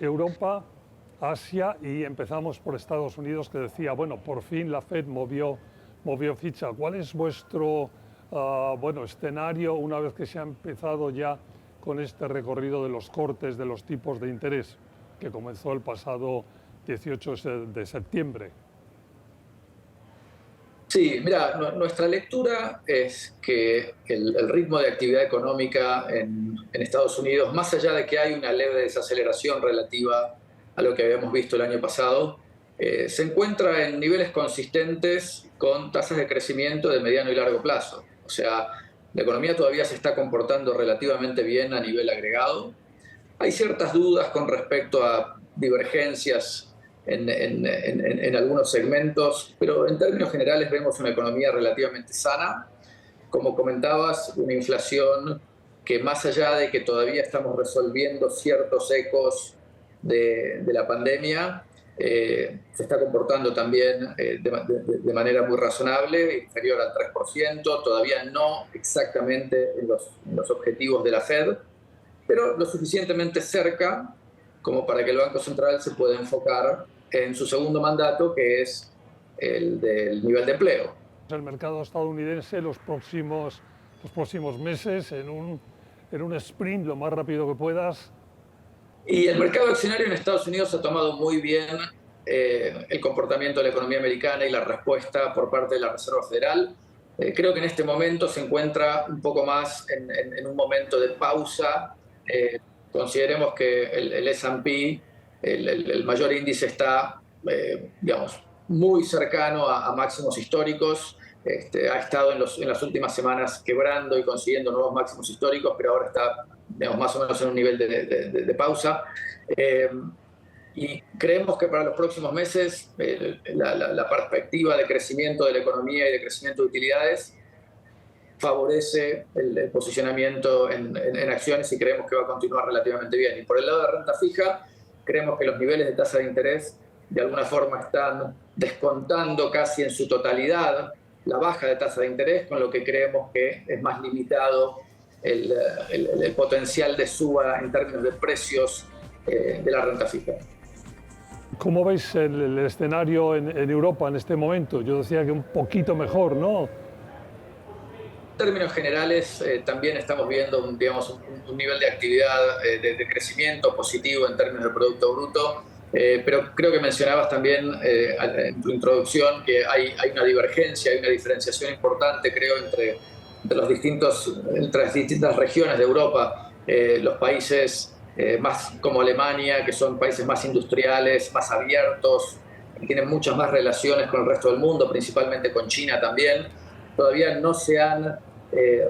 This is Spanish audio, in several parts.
Europa, Asia y empezamos por Estados Unidos, que decía, bueno, por fin la Fed movió ficha. ¿Cuál es vuestro escenario una vez que se ha empezado ya con este recorrido de los cortes de los tipos de interés que comenzó el pasado 18 de septiembre? Sí, mira, nuestra lectura es que el ritmo de actividad económica en Estados Unidos, más allá de que hay una leve desaceleración relativa a lo que habíamos visto el año pasado, se encuentra en niveles consistentes con tasas de crecimiento de mediano y largo plazo. O sea, la economía todavía se está comportando relativamente bien a nivel agregado. Hay ciertas dudas con respecto a divergencias en algunos segmentos, pero en términos generales vemos una economía relativamente sana. Como comentabas, una inflación que más allá de que todavía estamos resolviendo ciertos ecos de la pandemia, se está comportando también de manera muy razonable, inferior al 3%, todavía no exactamente en los objetivos de la Fed, pero lo suficientemente cerca como para que el Banco Central se pueda enfocar en su segundo mandato, que es el del nivel de empleo. El mercado estadounidense los próximos meses en un sprint lo más rápido que puedas. Y el mercado accionario en Estados Unidos ha tomado muy bien el comportamiento de la economía americana y la respuesta por parte de la Reserva Federal. Creo que en este momento se encuentra un poco más en un momento de pausa. Consideremos que el S&P, el mayor índice, está, digamos, muy cercano a máximos históricos. Ha estado en las últimas semanas quebrando y consiguiendo nuevos máximos históricos, pero ahora está, digamos, más o menos en un nivel de pausa. Y creemos que para los próximos meses la perspectiva de crecimiento de la economía y de crecimiento de utilidades favorece el posicionamiento en acciones y creemos que va a continuar relativamente bien. Y por el lado de renta fija, creemos que los niveles de tasa de interés de alguna forma están descontando casi en su totalidad la baja de tasa de interés, con lo que creemos que es más limitado el potencial de suba en términos de precios de la renta fija. ¿Cómo veis el escenario en Europa en este momento? Yo decía que un poquito mejor, ¿no? En términos generales, también estamos viendo un nivel de actividad de crecimiento positivo en términos de Producto Bruto, pero creo que mencionabas también en tu introducción que hay una divergencia, hay una diferenciación importante, creo, entre las distintas regiones de Europa. Los países más como Alemania, que son países más industriales, más abiertos, que tienen muchas más relaciones con el resto del mundo, principalmente con China también, todavía no se han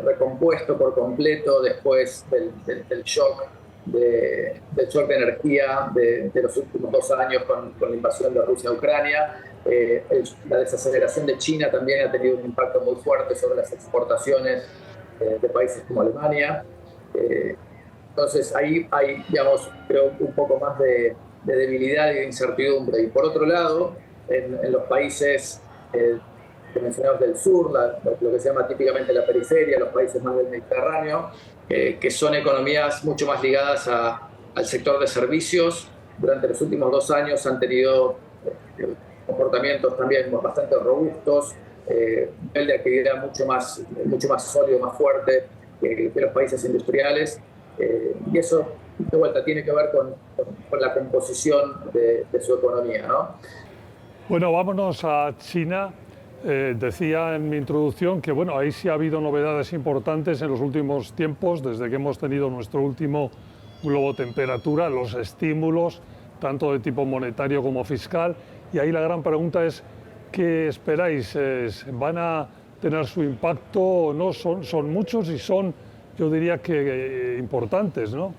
recompuesto por completo después del shock de energía de los últimos 2 años con la invasión de Rusia a Ucrania. La desaceleración de China también ha tenido un impacto muy fuerte sobre las exportaciones de países como Alemania. Entonces ahí hay, digamos, creo un poco más de debilidad y de incertidumbre. Y por otro lado, en los países que mencionamos del sur, lo que se llama típicamente la periferia, los países más del Mediterráneo, que son economías mucho más ligadas al sector de servicios. Durante los últimos 2 años han tenido comportamientos también bastante robustos, nivel de actividad mucho más sólido, más fuerte que los países industriales. Y eso, de vuelta, tiene que ver con la composición de su economía, ¿no? Bueno, vámonos a China. Decía en mi introducción que bueno, ahí sí ha habido novedades importantes en los últimos tiempos, desde que hemos tenido nuestro último globo temperatura, los estímulos, tanto de tipo monetario como fiscal. Y ahí la gran pregunta es, ¿qué esperáis? ¿Van a tener su impacto o no? Son muchos y son, yo diría que importantes, ¿no?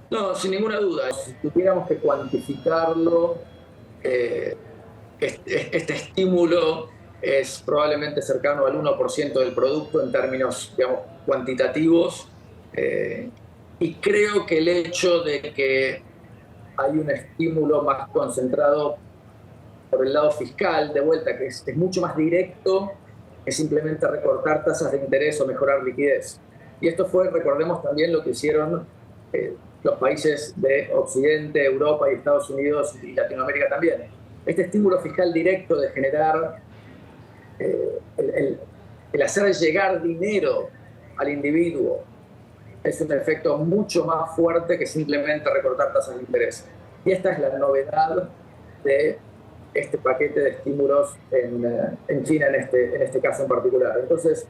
No, sin ninguna duda. Si tuviéramos que cuantificarlo, este estímulo es probablemente cercano al 1% del producto en términos, digamos, cuantitativos. Y creo que el hecho de que hay un estímulo más concentrado por el lado fiscal, de vuelta, que es mucho más directo que simplemente recortar tasas de interés o mejorar liquidez. Y esto fue, recordemos también lo que hicieron los países de Occidente, Europa y Estados Unidos y Latinoamérica también. Este estímulo fiscal directo de generar, el hacer llegar dinero al individuo, es un efecto mucho más fuerte que simplemente recortar tasas de interés. Y esta es la novedad de este paquete de estímulos en China en este caso en particular. Entonces,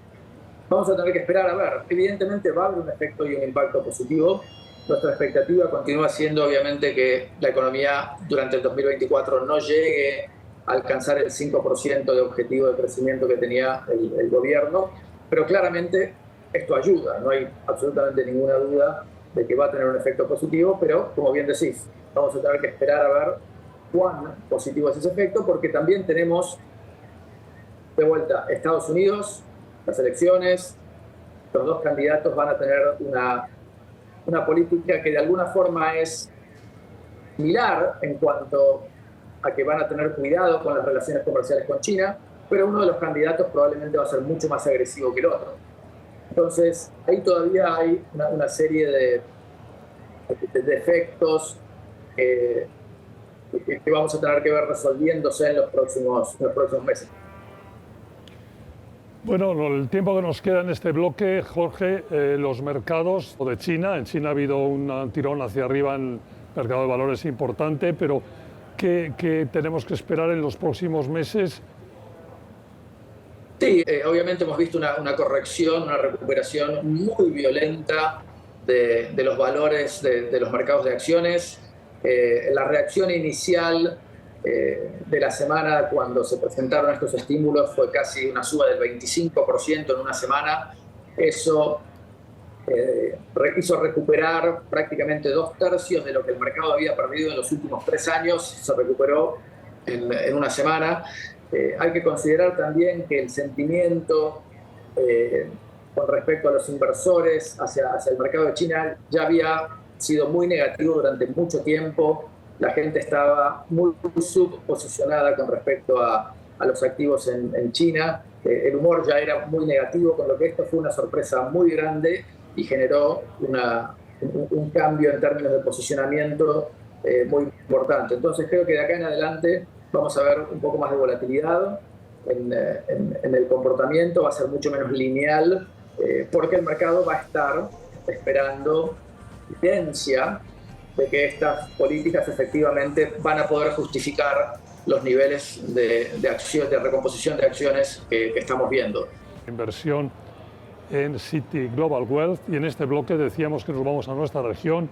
vamos a tener que esperar a ver. Evidentemente va a haber un efecto y un impacto positivo. Nuestra expectativa continúa siendo, obviamente, que la economía durante el 2024 no llegue a alcanzar el 5% de objetivo de crecimiento que tenía el gobierno, pero claramente esto ayuda, no hay absolutamente ninguna duda de que va a tener un efecto positivo, pero como bien decís, vamos a tener que esperar a ver cuán positivo es ese efecto, porque también tenemos de vuelta Estados Unidos, las elecciones, los dos candidatos van a tener una política que de alguna forma es similar en cuanto a que van a tener cuidado con las relaciones comerciales con China, pero uno de los candidatos probablemente va a ser mucho más agresivo que el otro. Entonces, ahí todavía hay una serie de efectos que vamos a tener que ver resolviéndose en los próximos meses. Bueno, el tiempo que nos queda en este bloque, Jorge, los mercados de China. En China ha habido un tirón hacia arriba en el mercado de valores importante, pero ¿qué tenemos que esperar en los próximos meses? Sí, obviamente hemos visto una corrección, una recuperación muy violenta de los valores de los mercados de acciones. La reacción inicial de la semana cuando se presentaron estos estímulos fue casi una suba del 25% en una semana. Eso hizo recuperar prácticamente 2/3 de lo que el mercado había perdido en los últimos 3 años, se recuperó en una semana. Hay que considerar también que el sentimiento con respecto a los inversores hacia el mercado de China ya había sido muy negativo durante mucho tiempo. La gente estaba muy subposicionada con respecto a los activos en China. El humor ya era muy negativo, con lo que esto fue una sorpresa muy grande y generó un cambio en términos de posicionamiento muy importante. Entonces creo que de acá en adelante vamos a ver un poco más de volatilidad en el comportamiento, va a ser mucho menos lineal, porque el mercado va a estar esperando evidencia de que estas políticas efectivamente van a poder justificar los niveles de acción, de recomposición de acciones que estamos viendo. Inversión en City Global Wealth, y en este bloque decíamos que nos vamos a nuestra región.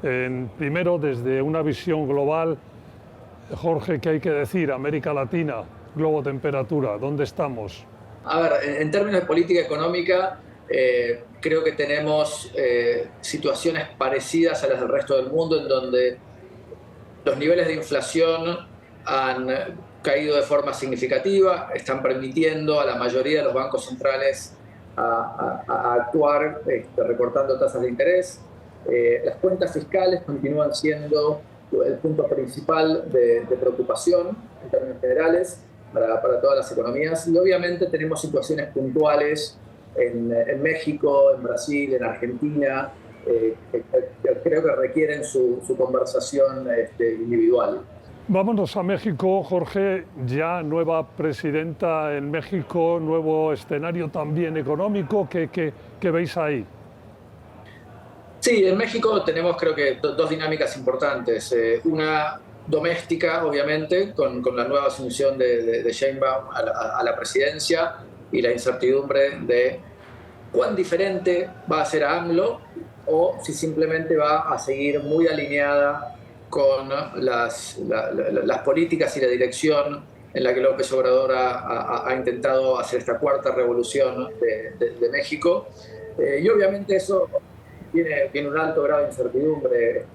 Primero, desde una visión global, Jorge, ¿qué hay que decir? América Latina, globo temperatura, ¿dónde estamos? A ver, en términos de política económica, creo que tenemos situaciones parecidas a las del resto del mundo, en donde los niveles de inflación han caído de forma significativa, están permitiendo a la mayoría de los bancos centrales a actuar recortando tasas de interés. Las cuentas fiscales continúan siendo el punto principal de preocupación en términos generales para todas las economías, y obviamente tenemos situaciones puntuales en México, en Brasil, en Argentina, que creo que requieren su conversación individual. Vámonos a México, Jorge, ya nueva presidenta en México, nuevo escenario también económico, ¿qué veis ahí? Sí, en México tenemos creo que dos dinámicas importantes. Una doméstica, obviamente, con la nueva asunción de Sheinbaum a la presidencia y la incertidumbre de cuán diferente va a ser a AMLO o si simplemente va a seguir muy alineada con las políticas y la dirección en la que López Obrador ha intentado hacer esta cuarta revolución de México. Y obviamente eso tiene un alto grado de incertidumbre.